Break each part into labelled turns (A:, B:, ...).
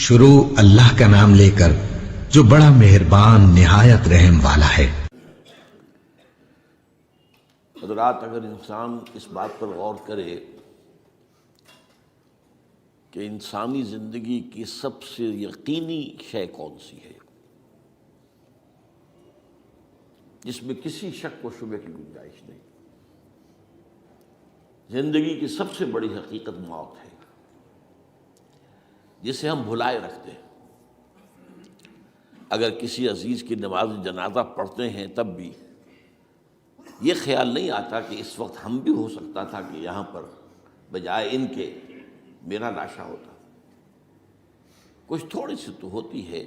A: شروع اللہ کا نام لے کر جو بڑا مہربان نہایت رحم والا ہے۔
B: حضرات، اگر انسان اس بات پر غور کرے کہ انسانی زندگی کی سب سے یقینی شے کون سی ہے جس میں کسی شک و شبہ کی گنجائش نہیں، زندگی کی سب سے بڑی حقیقت موت ہے، جسے ہم بھلائے رکھتے ہیں۔ اگر کسی عزیز کی نماز جنازہ پڑھتے ہیں تب بھی یہ خیال نہیں آتا کہ اس وقت ہم بھی ہو سکتا تھا کہ یہاں پر بجائے ان کے میرا لاشا ہوتا۔ کچھ تھوڑی سی تو ہوتی ہے،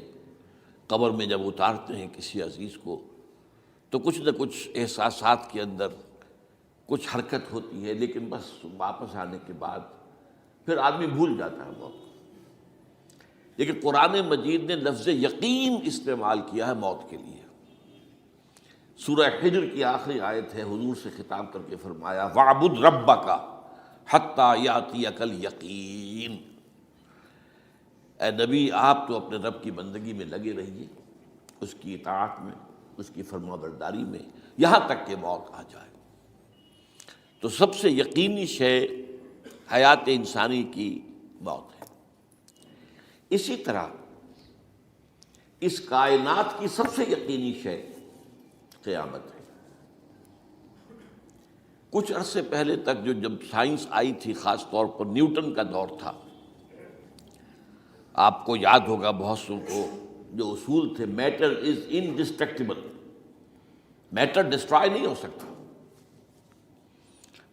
B: قبر میں جب اتارتے ہیں کسی عزیز کو تو کچھ نہ کچھ احساسات کے اندر کچھ حرکت ہوتی ہے، لیکن بس واپس آنے کے بعد پھر آدمی بھول جاتا ہے موت۔ لیکن قرآن مجید نے لفظ یقین استعمال کیا ہے موت کے لیے۔ سورہ حجر کی آخری آیت ہے، حضور سے خطاب کر کے فرمایا وَاعْبُدْ رَبَّكَ حَتَّى يَأْتِيَكَ الْيَقِينُ۔ اے نبی، آپ تو اپنے رب کی بندگی میں لگے رہیے، اس کی اطاعت میں، اس کی فرما برداری میں، یہاں تک کہ موت آ جائے۔ تو سب سے یقینی شے حیات انسانی کی موت ہے۔ اسی طرح اس کائنات کی سب سے یقینی شے قیامت ہے۔ کچھ عرصے پہلے تک جب سائنس آئی تھی، خاص طور پر نیوٹن کا دور تھا، آپ کو یاد ہوگا بہت سو کو جو اصول تھے، میٹر از انڈسٹرکٹیبل، میٹر ڈسٹرائے نہیں ہو سکتا۔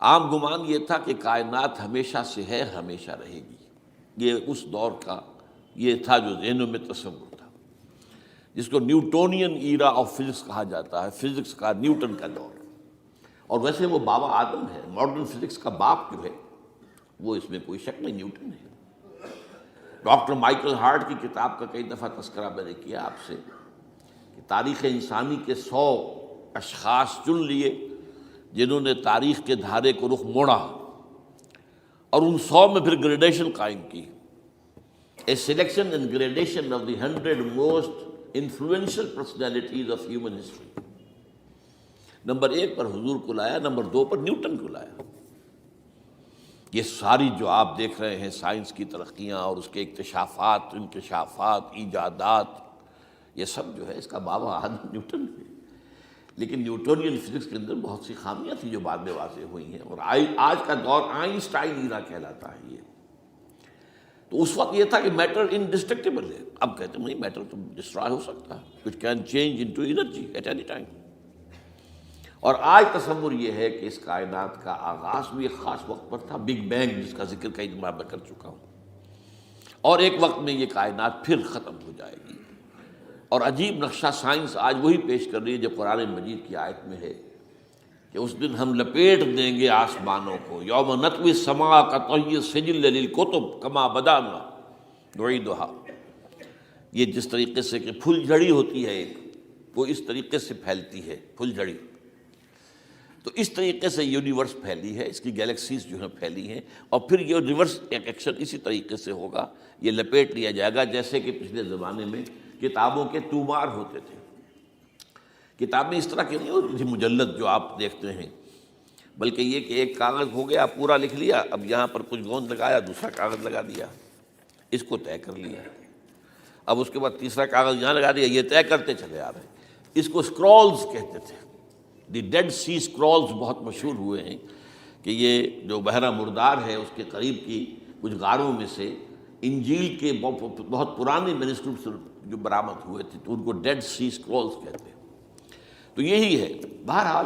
B: عام گمان یہ تھا کہ کائنات ہمیشہ سے ہے، ہمیشہ رہے گی۔ یہ اس دور کا یہ تھا جو ذہنوں میں تصور تھا، جس کو نیوٹونین ایرا آف فزکس کہا جاتا ہے، فزکس کا نیوٹن کا دور۔ اور ویسے وہ بابا آدم ہے، ماڈرن فزکس کا باپ جو ہے وہ اس میں کوئی شک نہیں، نیوٹن ہے۔ ڈاکٹر مائیکل ہارٹ کی کتاب کا کئی دفعہ تذکرہ میں نے کیا آپ سے کہ تاریخ انسانی کے 100 اشخاص چن لیے جنہوں نے تاریخ کے دھارے کو رخ موڑا، اور ان 100 میں پھر گریڈیشن قائم کی، a selection and gradation of the 100 most influential personalities of human history۔ Number 1 پر حضور کو لایا، نمبر 2 پر نیوٹن کو لایا۔ یہ ساری جو آپ دیکھ رہے ہیں سائنس کی ترقیاں اور اس کے اکتشافات، انکشافات، ایجادات، یہ سب جو ہے اس کا بابا آدم نیوٹن ہے۔ لیکن نیوٹونین فزکس کے اندر بہت سی خامیاں تھیں جو بعد میں واضح ہوئی ہیں، اور آج کا دور آئنسٹائن ایرا کہلاتا ہے۔ یہ تو اس وقت یہ تھا کہ میٹر انڈسٹرکٹیبل ہے، اب کہتے ہیں نہیں، میٹر تو ڈسٹرائے ہو سکتا ہے، it can change into energy at any time. اور آج تصور یہ ہے کہ اس کائنات کا آغاز بھی ایک خاص وقت پر تھا، بگ بینگ، جس کا ذکر کئی بار میں کر چکا ہوں، اور ایک وقت میں یہ کائنات پھر ختم ہو جائے گی۔ اور عجیب نقشہ سائنس آج وہی پیش کر رہی ہے جو قرآن مجید کی آیت میں ہے کہ اس دن ہم لپیٹ دیں گے آسمانوں کو، یوم نطوی السماء کطی السجل للکتب کما بدانا نعیدھا۔ یہ جس طریقے سے کہ پھل جھڑی ہوتی ہے ایک، وہ اس طریقے سے پھیلتی ہے پھل جھڑی، تو اس طریقے سے یونیورس پھیلی ہے، اس کی گیلیکسیز جو ہیں پھیلی ہیں، اور پھر یہ ریورس ایکشن اسی طریقے سے ہوگا، یہ لپیٹ لیا جائے گا جیسے کہ پچھلے زمانے میں کتابوں کے تومار ہوتے تھے۔ کتابیں اس طرح کی نہیں ہوتی تھی مجلد جو آپ دیکھتے ہیں، بلکہ یہ کہ ایک کاغذ ہو گیا، پورا لکھ لیا، اب یہاں پر کچھ گوند لگایا، دوسرا کاغذ لگا دیا، اس کو طے کر لیا، اب اس کے بعد تیسرا کاغذ یہاں لگا دیا، یہ طے کرتے چلے آ رہے ہیں۔ اس کو اسکرولز کہتے تھے، دی ڈیڈ سی اسکرولز بہت مشہور ہوئے ہیں کہ یہ جو بحیرہ مردار ہے اس کے قریب کی کچھ غاروں میں سے انجیل کے بہت پرانے مینuscripts جو برآمد ہوئے تھے، تو ان کو ڈیڈ سی اسکرولز کہتے ہیں۔ تو یہی ہے۔ بہرحال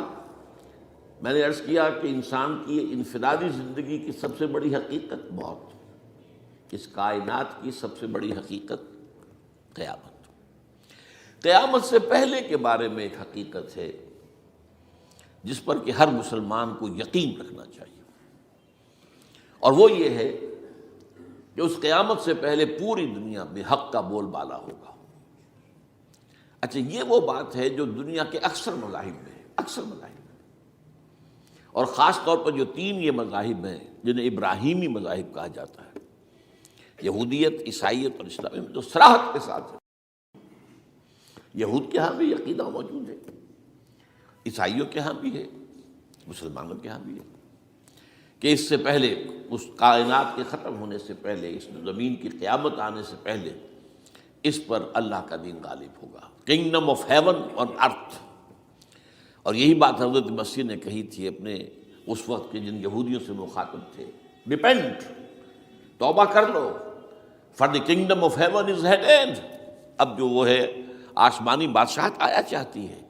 B: میں نے عرض کیا کہ انسان کی انفرادی زندگی کی سب سے بڑی حقیقت موت، اس کائنات کی سب سے بڑی حقیقت قیامت۔ قیامت سے پہلے کے بارے میں ایک حقیقت ہے جس پر کہ ہر مسلمان کو یقین رکھنا چاہیے، اور وہ یہ ہے کہ اس قیامت سے پہلے پوری دنیا میں حق کا بول بالا ہوگا۔ اچھا، یہ وہ بات ہے جو دنیا کے اکثر مذاہب میں ہے، اکثر مذاہب میں، اور خاص طور پر جو 3 یہ مذاہب ہیں جنہیں ابراہیمی مذاہب کہا جاتا ہے، یہودیت، عیسائیت اور اسلام میں تو صراحت کے ساتھ ہے۔ یہود کے ہاں بھی عقیدہ موجود ہے، عیسائیوں کے ہاں بھی ہے، مسلمانوں کے ہاں بھی ہے، کہ اس سے پہلے، اس کائنات کے ختم ہونے سے پہلے، اس زمین کی قیامت آنے سے پہلے اس پر اللہ کا دین غالب ہوگا، کنگڈم آف ہیون اور ارتھ۔ اور یہی بات حضرت مسیح نے کہی تھی اپنے اس وقت کے جن یہودیوں سے مخاطب تھے، ریپینٹ، توبہ کر لو، for the kingdom of heaven is at hand. اب جو وہ ہے آسمانی بادشاہت آیا چاہتی ہے،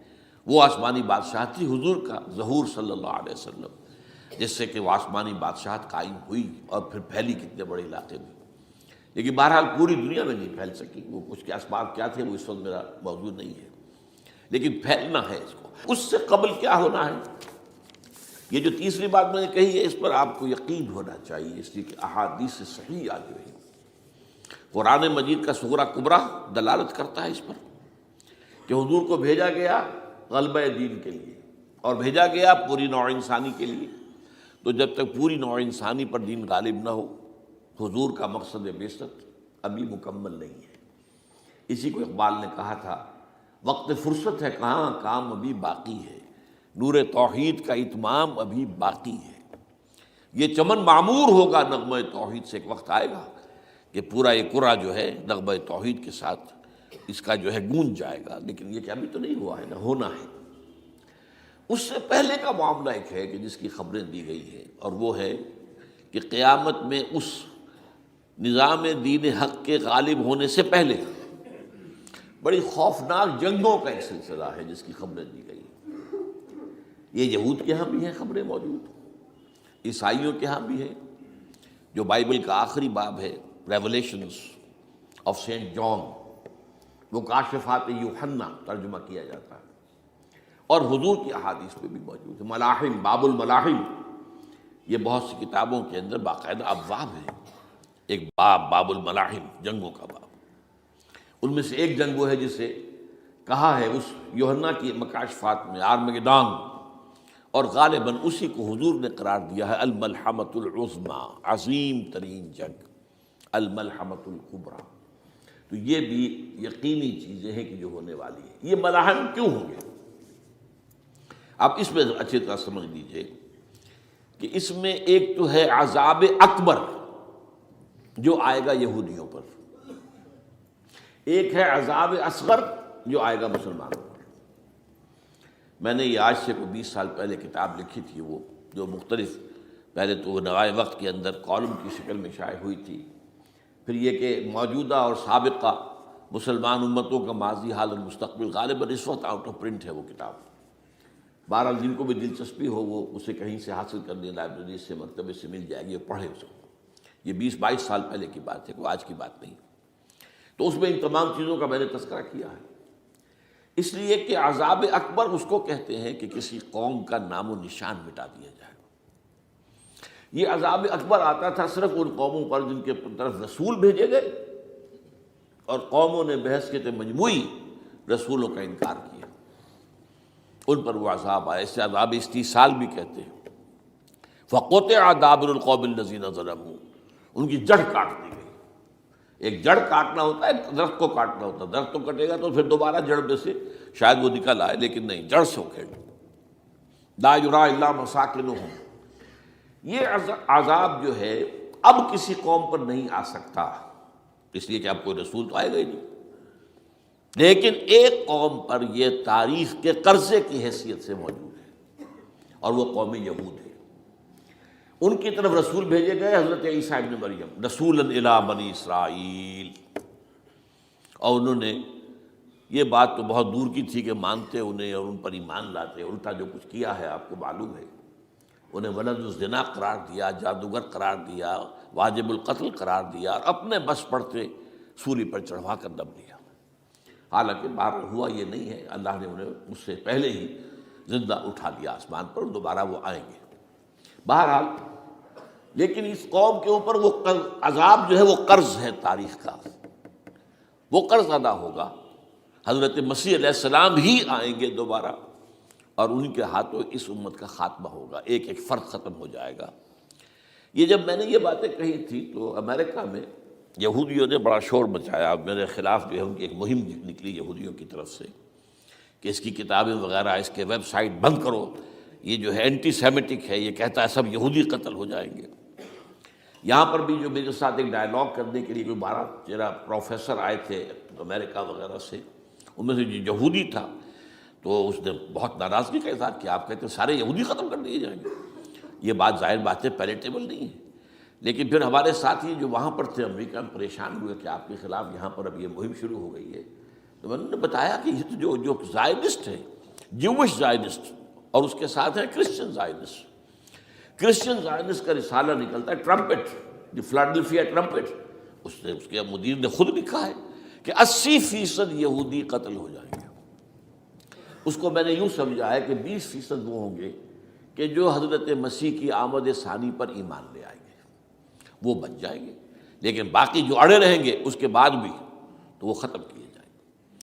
B: وہ آسمانی بادشاہت تھی حضور کا ظہور صلی اللہ علیہ وسلم، جس سے کہ وہ آسمانی بادشاہت قائم ہوئی اور پھر پھیلی کتنے بڑے علاقے میں، لیکن بہرحال پوری دنیا میں نہیں پھیل سکی۔ وہ کچھ کے اسباب کیا تھے وہ اس وقت میرا موضوع نہیں ہے، لیکن پھیلنا ہے اس کو۔ اس سے قبل کیا ہونا ہے، یہ جو تیسری بات میں نے کہی ہے، اس پر آپ کو یقین ہونا چاہیے، اس لیے کہ احادیث صحیح آ گئی ہے۔ قرآن مجید کا صغرا کبرا دلالت کرتا ہے اس پر کہ حضور کو بھیجا گیا غلبہ دین کے لیے، اور بھیجا گیا پوری نوع انسانی کے لیے۔ تو جب تک پوری نوع انسانی پر دین غالب نہ ہو، حضور کا مقصد بعثت ابھی مکمل نہیں ہے۔ اسی کو اقبال نے کہا تھا، وقت فرصت ہے کہاں، کام ابھی باقی ہے، نور توحید کا اتمام ابھی باقی ہے۔ یہ چمن معمور ہوگا نغمہ توحید سے، ایک وقت آئے گا کہ پورا یہ قرہ جو ہے نغمہ توحید کے ساتھ اس کا جو ہے گونج جائے گا، لیکن یہ کہ ابھی تو نہیں ہوا ہے، نہ ہونا ہے۔ اس سے پہلے کا معاملہ ایک ہے کہ جس کی خبریں دی گئی ہیں، اور وہ ہے کہ قیامت میں اس نظام دین حق کے غالب ہونے سے پہلے بڑی خوفناک جنگوں کا ایک سلسلہ ہے جس کی خبریں دی گئی ہیں۔ یہ یہود کے ہاں بھی ہیں خبریں موجود، عیسائیوں کے ہاں بھی ہیں۔ جو بائبل کا آخری باب ہے، ریولیشنز آف سینٹ جان، وہ کاشفات یوحنا ترجمہ کیا جاتا ہے، اور حضور کی احادیث میں بھی موجود ہے۔ ملاحم، باب الملاحم، یہ بہت سی کتابوں کے اندر باقاعدہ ابواب ہیں۔ ایک باب، باب الملاحم، جنگوں کا باب۔ ان میں سے ایک جنگ وہ ہے جسے کہا ہے اس یوحنا کی مکاشفات میں آرمگدان، اور غالباً اسی کو حضور نے قرار دیا ہے الملحمۃ العظمیٰ، عظیم ترین جنگ، الملحمۃ الکبریٰ۔ تو یہ بھی یقینی چیزیں ہیں کہ جو ہونے والی ہیں۔ یہ ملاحم کیوں ہوں گے؟ آپ اس میں اچھی طرح سمجھ لیجئے کہ اس میں ایک تو ہے عذاب اکبر جو آئے گا یہودیوں پر، ایک ہے عذاب اصغر جو آئے گا مسلمانوں پر۔ میں نے یہ آج سے کوئی 20 سال پہلے کتاب لکھی تھی، وہ جو مختلف، پہلے تو وہ نوائے وقت کے اندر کالم کی شکل میں شائع ہوئی تھی، پھر یہ کہ موجودہ اور سابقہ مسلمان امتوں کا ماضی، حال اور مستقبل، غالباً اس وقت آؤٹ آف پرنٹ ہے وہ کتاب۔ بہرحال جن کو بھی دلچسپی ہو وہ اسے کہیں سے حاصل کر لیں، لائبریری سے، مکتبے سے مل جائے گی، اور پڑھے اس کو۔ یہ 20-22 سال پہلے کی بات ہے، کوئی آج کی بات نہیں۔ تو اس میں ان تمام چیزوں کا میں نے تذکرہ کیا ہے، اس لیے کہ عذاب اکبر اس کو کہتے ہیں کہ کسی قوم کا نام و نشان مٹا دیا جائے۔ یہ عذاب اکبر آتا تھا صرف ان قوموں پر جن کے طرف رسول بھیجے گئے اور قوموں نے بحثیت مجموعی رسولوں کا انکار کیا، ان پر وہ عذاب آئے۔ اسے عذاب استیصال بھی کہتے ہیں۔ فَقُطِعَ دَابِرُ الْقَوْمِ الَّذِينَ ظَلَمُوا، ان کی جڑ کاٹ دی گئی۔ ایک جڑ کاٹنا ہوتا ہے، درخت کو کاٹنا ہوتا ہے، درخت تو کٹے گا تو پھر دوبارہ جڑ میں سے شاید وہ نکل آئے، لیکن نہیں، جڑ سے اکھیڑ۔ لَا يُرَىٰ إِلَّا مَسَاكِنُهُمْ، یہ عذاب جو ہے اب کسی قوم پر نہیں آ سکتا، اس لیے کہ اب کوئی رسول تو آئے گا ہی نہیں، لیکن ایک قوم پر یہ تاریخ کے قرضے کی حیثیت سے موجود ہے، اور وہ قوم یہود ہے۔ ان کی طرف رسول بھیجے گئے حضرت عیسیٰ ابن مریم، رسولاً الی بنی اسرائیل، اور انہوں نے یہ بات تو بہت دور کی تھی کہ مانتے انہیں اور ان پر ایمان لاتے، الٹا جو کچھ کیا ہے آپ کو معلوم ہے۔ انہیں ولد الزنا قرار دیا، جادوگر قرار دیا، واجب القتل قرار دیا، اور اپنے بس پڑتے سولی پر چڑھوا کر دم لیا۔ حالانکہ بار ہوا یہ نہیں ہے، اللہ نے انہیں اس سے پہلے ہی زندہ اٹھا دیا آسمان پر، دوبارہ وہ آئیں گے۔ بہرحال لیکن اس قوم کے اوپر وہ عذاب جو ہے وہ قرض ہے تاریخ کا، وہ قرض ادا ہوگا۔ حضرت مسیح علیہ السلام ہی آئیں گے دوبارہ، اور ان کے ہاتھوں اس امت کا خاتمہ ہوگا، ایک ایک فرد ختم ہو جائے گا۔ یہ جب میں نے یہ باتیں کہی تھی تو امریکہ میں یہودیوں نے بڑا شور مچایا، میرے خلاف جو ہے ان کی ایک مہم نکلی یہودیوں کی طرف سے کہ اس کی کتابیں وغیرہ، اس کے ویب سائٹ بند کرو، یہ جو ہے اینٹی سیمیٹک ہے، یہ کہتا ہے سب یہودی قتل ہو جائیں گے۔ یہاں پر بھی جو میرے ساتھ ایک ڈائلاگ کرنے کے لیے کوئی 12-13 پروفیسر آئے تھے امریکہ وغیرہ سے، ان میں سے جو یہودی تھا تو اس نے بہت ناراضگی کا اظہار کیا، آپ کہتے ہیں سارے یہودی ختم کر دیے جائیں گے، یہ بات ظاہر بات ہے پیلیٹیبل نہیں ہے۔ لیکن پھر ہمارے ساتھی جو وہاں پر تھے امریکہ میں پریشان ہوئے کہ آپ کے خلاف یہاں پر اب یہ مہم شروع ہو گئی ہے، تو میں نے بتایا کہ یہ تو جو زائنسٹ ہے، جوش زائنسٹ، اور اس کے ساتھ ہے کرسچن زائنسٹ۔ کرسچن زائنسٹ کا رسالہ نکلتا ہے ٹرمپٹ، دی فلاڈلفیا ٹرمپٹ، اس کے مدیر نے خود لکھا ہے کہ 80% یہودی قتل ہو جائیں گے۔ اس کو میں نے یوں سمجھا ہے کہ 20% وہ ہوں گے کہ جو حضرت مسیح کی آمد ثانی پر ایمان لے آئیں گے، وہ بچ جائیں گے، لیکن باقی جو اڑے رہیں گے اس کے بعد بھی تو وہ ختم کیے جائیں گے۔